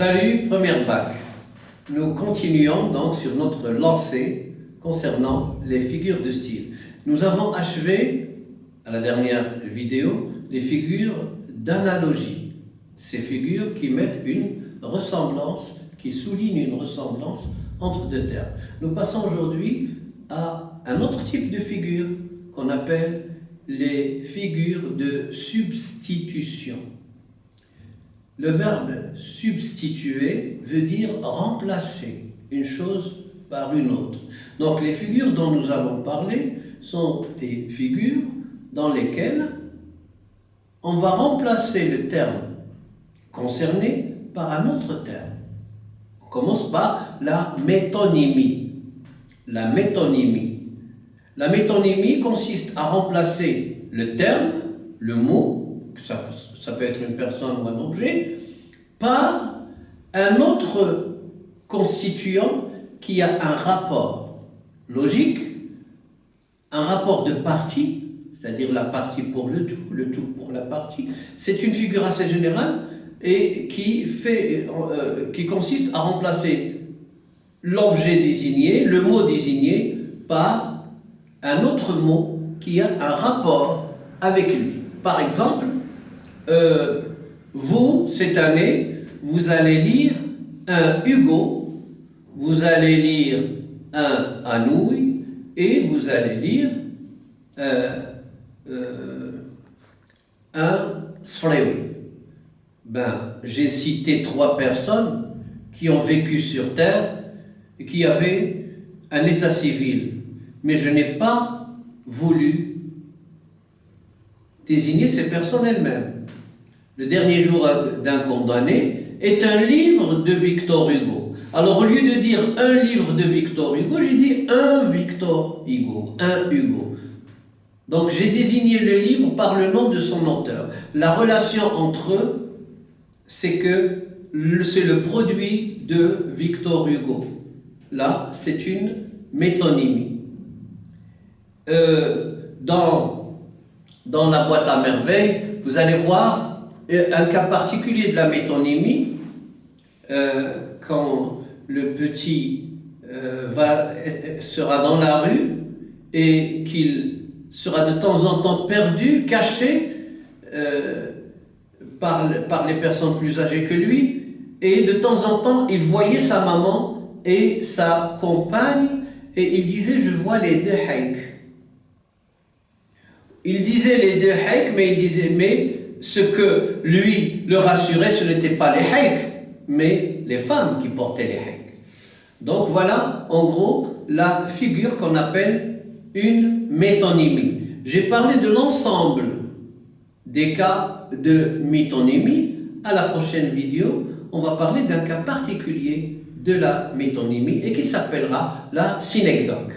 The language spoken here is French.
Salut, première bac. Nous continuons donc sur notre lancée concernant les figures de style. Nous avons achevé, à la dernière vidéo, les figures d'analogie. Ces figures qui mettent une ressemblance, qui soulignent une ressemblance entre deux termes. Nous passons aujourd'hui à un autre type de figure qu'on appelle les figures de substitution. Le verbe substituer veut dire remplacer une chose par une autre. Donc les figures dont nous allons parler sont des figures dans lesquelles on va remplacer le terme concerné par un autre terme. On commence par la métonymie. La métonymie. La métonymie consiste à remplacer le terme, le mot, ça peut être une personne ou un objet, par un autre constituant qui a un rapport logique, un rapport de partie, c'est-à-dire la partie pour le tout pour la partie. C'est une figure assez générale et qui consiste à remplacer l'objet désigné, le mot désigné, par un autre mot qui a un rapport avec lui. Par exemple, vous, cette année, vous allez lire un Hugo, vous allez lire un Anouilh et vous allez lire un Sfrewi. J'ai cité 3 personnes qui ont vécu sur Terre et qui avaient un état civil, mais je n'ai pas voulu désigner ces personnes elles-mêmes. Le dernier jour d'un condamné est un livre de Victor Hugo. Alors au lieu de dire un livre de Victor Hugo, j'ai dit un Victor Hugo, un Hugo. Donc j'ai désigné le livre par le nom de son auteur. La relation entre eux, c'est que c'est le produit de Victor Hugo. Là, c'est une métonymie. Dans la boîte à merveilles, vous allez voir un cas particulier de la métonymie, quand le petit sera dans la rue et qu'il sera de temps en temps perdu, caché par les personnes plus âgées que lui, et de temps en temps il voyait sa maman et sa compagne et il disait « je vois les deux haïks ». Il disait les deux haïks, mais ce que lui le rassurait, ce n'était pas les haïks, mais les femmes qui portaient les haïks. Donc voilà, en gros, la figure qu'on appelle une métonymie. J'ai parlé de l'ensemble des cas de métonymie. À la prochaine vidéo, on va parler d'un cas particulier de la métonymie et qui s'appellera la synecdoque.